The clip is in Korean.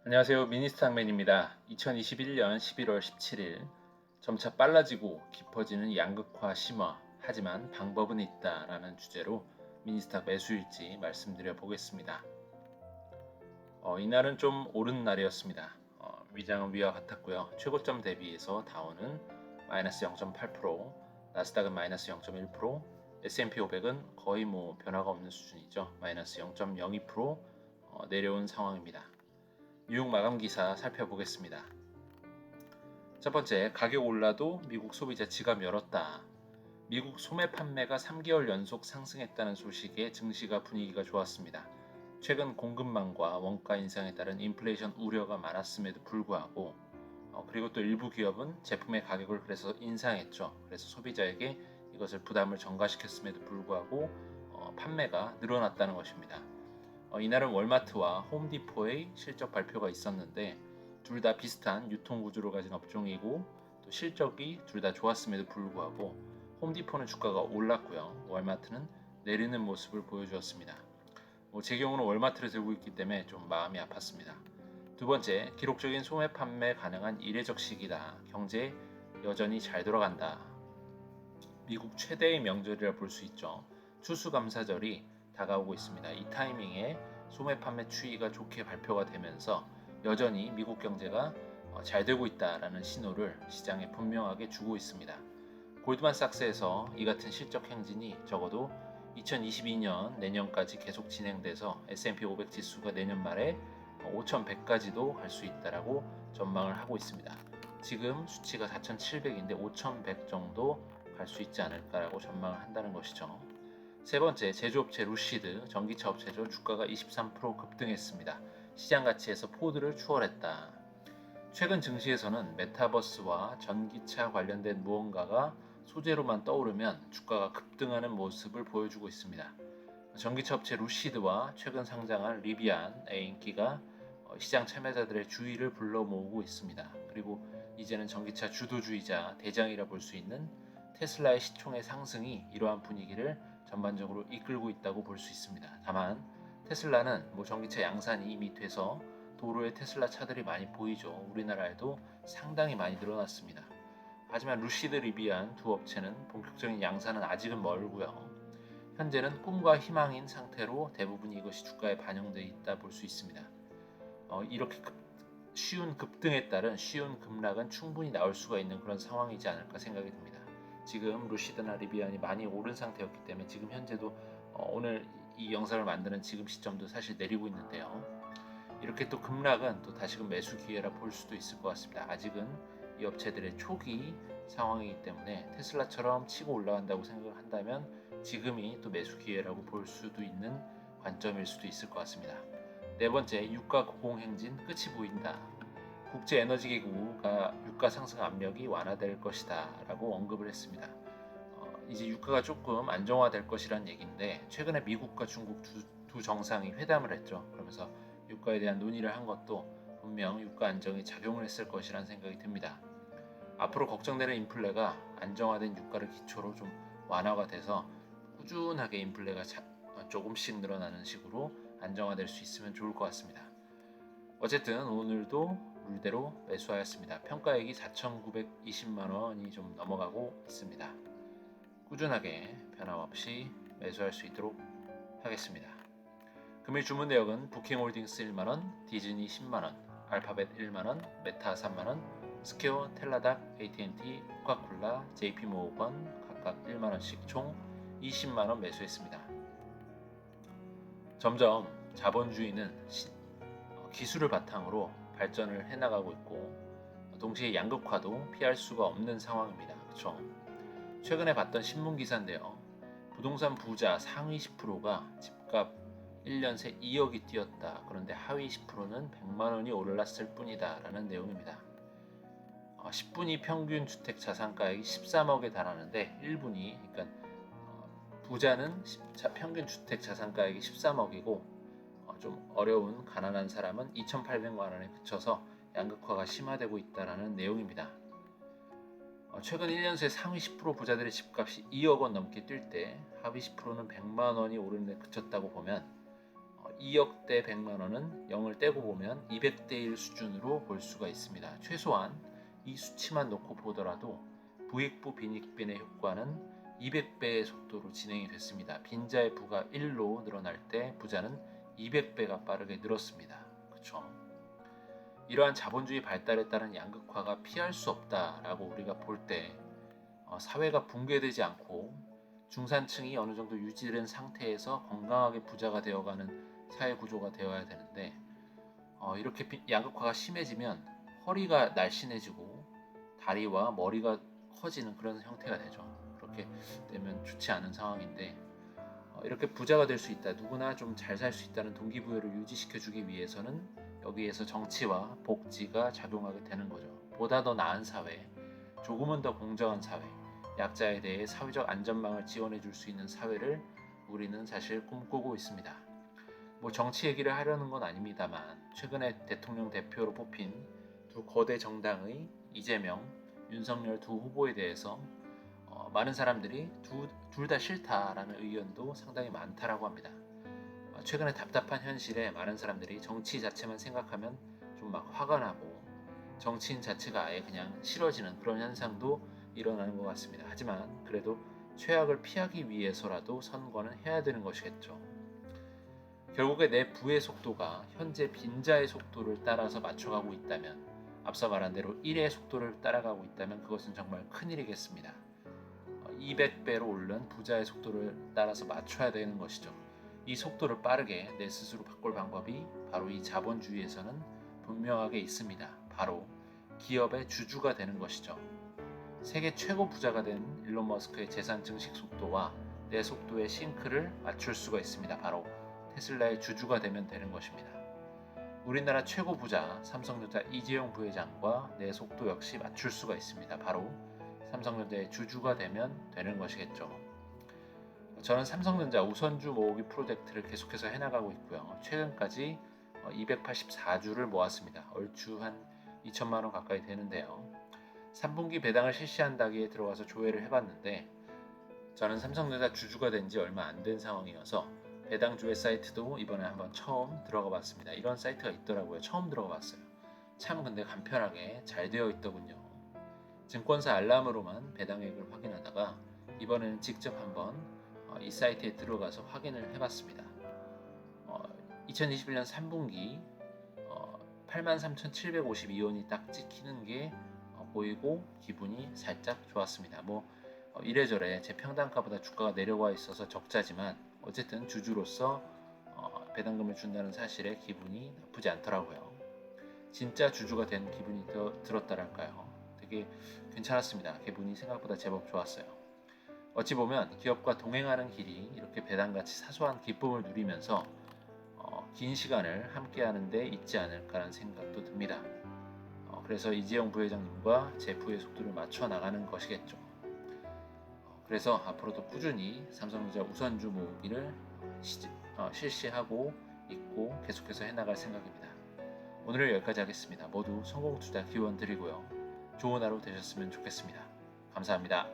안녕하세요. 미니스탁맨입니다. 2021년 11월 17일 점차 빨라지고 깊어지는 양극화 심화 하지만 방법은 있다라는 주제로 미니스탁 매수일지 말씀드려 보겠습니다. 이날은 좀 오른 날이었습니다. 위장은 위와 같았고요. 최고점 대비해서 다우는 마이너스 0.8%, 나스닥은 마이너스 0.1%, S&P 500은 거의 변화가 없는 수준이죠. 마이너스 0.02% 내려온 상황입니다. 뉴욕 마감 기사 살펴보겠습니다. 첫 번째, 가격 올라도 미국 소비자 지갑 열었다. 미국 소매 판매가 3개월 연속 상승했다는 소식에 증시가 분위기가 좋았습니다. 최근 공급망과 원가 인상에 따른 인플레이션 우려가 많았음에도 불구하고 그리고 또 일부 기업은 제품의 가격을 그래서 인상했죠. 그래서 소비자에게 이것을 부담을 전가시켰음에도 불구하고 판매가 늘어났다는 것입니다. 이날은 월마트와 홈디포의 실적 발표가 있었는데 둘 다 비슷한 유통 구조를 가진 업종이고 또 실적이 둘 다 좋았음에도 불구하고 홈디포는 주가가 올랐고요. 월마트는 내리는 모습을 보여주었습니다. 제 경우는 월마트를 들고 있기 때문에 좀 마음이 아팠습니다. 두 번째, 기록적인 소매 판매 가능한 이례적 시기다. 경제 여전히 잘 돌아간다. 미국 최대의 명절이라 볼 수 있죠. 추수감사절이 다가오고 있습니다. 이 타이밍에 소매 판매 추이가 좋게 발표가 되면서 여전히 미국 경제가 잘 되고 있다라는 신호를 시장에 분명하게 주고 있습니다. 골드만삭스에서 이 같은 실적 행진이 적어도 2022년 내년까지 계속 진행돼서 S&P 500 지수가 내년 말에 5,100까지도 갈 수 있다라고 전망을 하고 있습니다. 지금 수치가 4,700인데 5,100 정도 갈 수 있지 않을까라고 전망을 한다는 것이죠. 세 번째, 제조업체 루시드, 전기차 업체죠. 주가가 23% 급등했습니다. 시장 가치에서 포드를 추월했다. 최근 증시에서는 메타버스와 전기차 관련된 무언가가 소재로만 떠오르면 주가가 급등하는 모습을 보여주고 있습니다. 전기차 업체 루시드와 최근 상장한 리비안의 인기가 시장 참여자들의 주의를 불러 모으고 있습니다. 그리고 이제는 전기차 주도주의자 대장이라 볼 수 있는 테슬라의 시총의 상승이 이러한 분위기를 전반적으로 이끌고 있다고 볼 수 있습니다. 다만 테슬라는 전기차 양산이 이미 돼서 도로에 테슬라 차들이 많이 보이죠. 우리나라에도 상당히 많이 늘어났습니다. 하지만 루시드 리비안 두 업체는 본격적인 양산은 아직은 멀고요. 현재는 꿈과 희망인 상태로 대부분 이것이 주가에 반영되어 있다 볼 수 있습니다. 이렇게 쉬운 급등에 따른 쉬운 급락은 충분히 나올 수가 있는 그런 상황이지 않을까 생각이 듭니다. 지금 루시드나 리비안이 많이 오른 상태였기 때문에 지금 현재도 오늘 이 영상을 만드는 지금 시점도 사실 내리고 있는데요. 이렇게 또 급락은 또 다시금 매수 기회라 볼 수도 있을 것 같습니다. 아직은 이 업체들의 초기 상황이기 때문에 테슬라처럼 치고 올라간다고 생각을 한다면 지금이 또 매수 기회라고 볼 수도 있는 관점일 수도 있을 것 같습니다. 네 번째, 유가 고공행진 끝이 보인다. 국제에너지기구가 유가 상승 압력이 완화될 것이다 라고 언급을 했습니다. 이제 유가가 조금 안정화될 것이란 얘기인데 최근에 미국과 중국 두 정상이 회담을 했죠. 그러면서 유가에 대한 논의를 한 것도 분명 유가 안정에 작용을 했을 것이라는 생각이 듭니다. 앞으로 걱정되는 인플레가 안정화된 유가를 기초로 좀 완화가 돼서 꾸준하게 인플레가 조금씩 늘어나는 식으로 안정화될 수 있으면 좋을 것 같습니다. 어쨌든 오늘도 룰대로 매수하였습니다. 평가액이 4,920만 원이 좀 넘어가고 있습니다. 꾸준하게 변함없이 매수할 수 있도록 하겠습니다. 금일 주문 내역은 부킹홀딩스 1만원, 디즈니 10만원, 알파벳 1만원, 메타 3만원, 스퀘어, 텔라닥, AT&T, 코카콜라, JP모건 각각 1만원씩 총 20만원 매수했습니다. 점점 자본주의는 기술을 바탕으로 발전을 해나가고 있고 동시에 양극화도 피할 수가 없는 상황입니다. 그렇죠? 최근에 봤던 신문 기사인데요. 부동산 부자 상위 10%가 집값 1년 새 2억이 뛰었다. 그런데 하위 10%는 100만 원이 올랐을 뿐이다. 라는 내용입니다. 10분위 평균 주택 자산가액이 13억에 달하는데 1분위, 그러니까 부자는 평균 주택 자산가액이 13억이고 좀 어려운 가난한 사람은 2,800만 원에 그쳐서 양극화가 심화되고 있다는 내용입니다. 최근 1년 새 상위 10% 부자들의 집값이 2억 원 넘게 뛸 때 하위 10%는 100만 원이 오르는 데 그쳤다고 보면 2억대 100만 원은 0을 떼고 보면 200대 1 수준으로 볼 수가 있습니다. 최소한 이 수치만 놓고 보더라도 부익부 빈익빈의 효과는 200배의 속도로 진행이 됐습니다. 빈자의 부가 1로 늘어날 때 부자는 200배가 빠르게 늘었습니다. 그렇죠? 이러한 자본주의 발달에 따른 양극화가 피할 수 없다라고 우리가 볼 때 사회가 붕괴되지 않고 중산층이 어느 정도 유지된 상태에서 건강하게 부자가 되어가는 사회 구조가 되어야 되는데 이렇게 양극화가 심해지면 허리가 날씬해지고 다리와 머리가 커지는 그런 형태가 되죠. 그렇게 되면 좋지 않은 상황인데 이렇게 부자가 될 수 있다, 누구나 좀 잘 살 수 있다는 동기부여를 유지시켜주기 위해서는 여기에서 정치와 복지가 작용하게 되는 거죠. 보다 더 나은 사회, 조금은 더 공정한 사회, 약자에 대해 사회적 안전망을 지원해 줄 수 있는 사회를 우리는 사실 꿈꾸고 있습니다. 뭐 정치 얘기를 하려는 건 아닙니다만 최근에 대통령 대표로 뽑힌 두 거대 정당의 이재명, 윤석열 두 후보에 대해서 많은 사람들이 둘 다 싫다라는 의견도 상당히 많다라고 합니다. 최근에 답답한 현실에 많은 사람들이 정치 자체만 생각하면 좀 막 화가 나고 정치인 자체가 아예 그냥 싫어지는 그런 현상도 일어나는 것 같습니다. 하지만 그래도 최악을 피하기 위해서라도 선거는 해야 되는 것이겠죠. 결국에 내 부의 속도가 현재 빈자의 속도를 따라서 맞춰가고 있다면, 앞서 말한 대로 1의 속도를 따라가고 있다면 그것은 정말 큰일이겠습니다. 200배로 오른 부자의 속도를 따라서 맞춰야 되는 것이죠. 이 속도를 빠르게 내 스스로 바꿀 방법이 바로 이 자본주의에서는 분명하게 있습니다. 바로 기업의 주주가 되는 것이죠. 세계 최고 부자가 된 일론 머스크의 재산 증식 속도와 내 속도의 싱크를 맞출 수가 있습니다. 바로 테슬라의 주주가 되면 되는 것입니다. 우리나라 최고 부자 삼성전자 이재용 부회장과 내 속도 역시 맞출 수가 있습니다. 바로 삼성전자의 주주가 되면 되는 것이겠죠. 저는 삼성전자 우선주 모으기 프로젝트를 계속해서 해나가고 있고요. 최근까지 284주를 모았습니다. 얼추 한 2천만 원 가까이 되는데요. 3분기 배당을 실시한다기에 들어가서 조회를 해봤는데 저는 삼성전자 주주가 된 지 얼마 안 된 상황이어서 배당 조회 사이트도 이번에 한번 처음 들어가 봤습니다. 이런 사이트가 있더라고요. 처음 들어가 봤어요. 참 근데 간편하게 잘 되어 있더군요. 증권사 알람으로만 배당액을 확인하다가 이번에는 직접 한번 이 사이트에 들어가서 확인을 해봤습니다. 2021년 3분기 83,752원이 딱 찍히는 게 보이고 기분이 살짝 좋았습니다. 뭐 이래저래 제 평단가보다 주가가 내려와 있어서 적자지만 어쨌든 주주로서 배당금을 준다는 사실에 기분이 나쁘지 않더라고요. 진짜 주주가 된 기분이 들었다랄까요. 되게 괜찮았습니다. 기분이 생각보다 제법 좋았어요. 어찌 보면 기업과 동행하는 길이 이렇게 배당같이 사소한 기쁨을 누리면서 긴 시간을 함께하는 데 있지 않을까라는 생각도 듭니다. 그래서 이재용 부회장님과 제 부의 속도를 맞춰 나가는 것이겠죠. 그래서 앞으로도 꾸준히 삼성전자 우선주 모으기를 실시하고 있고 계속해서 해나갈 생각입니다. 오늘은 여기까지 하겠습니다. 모두 성공 투자 기원 드리고요. 좋은 하루 되셨으면 좋겠습니다. 감사합니다.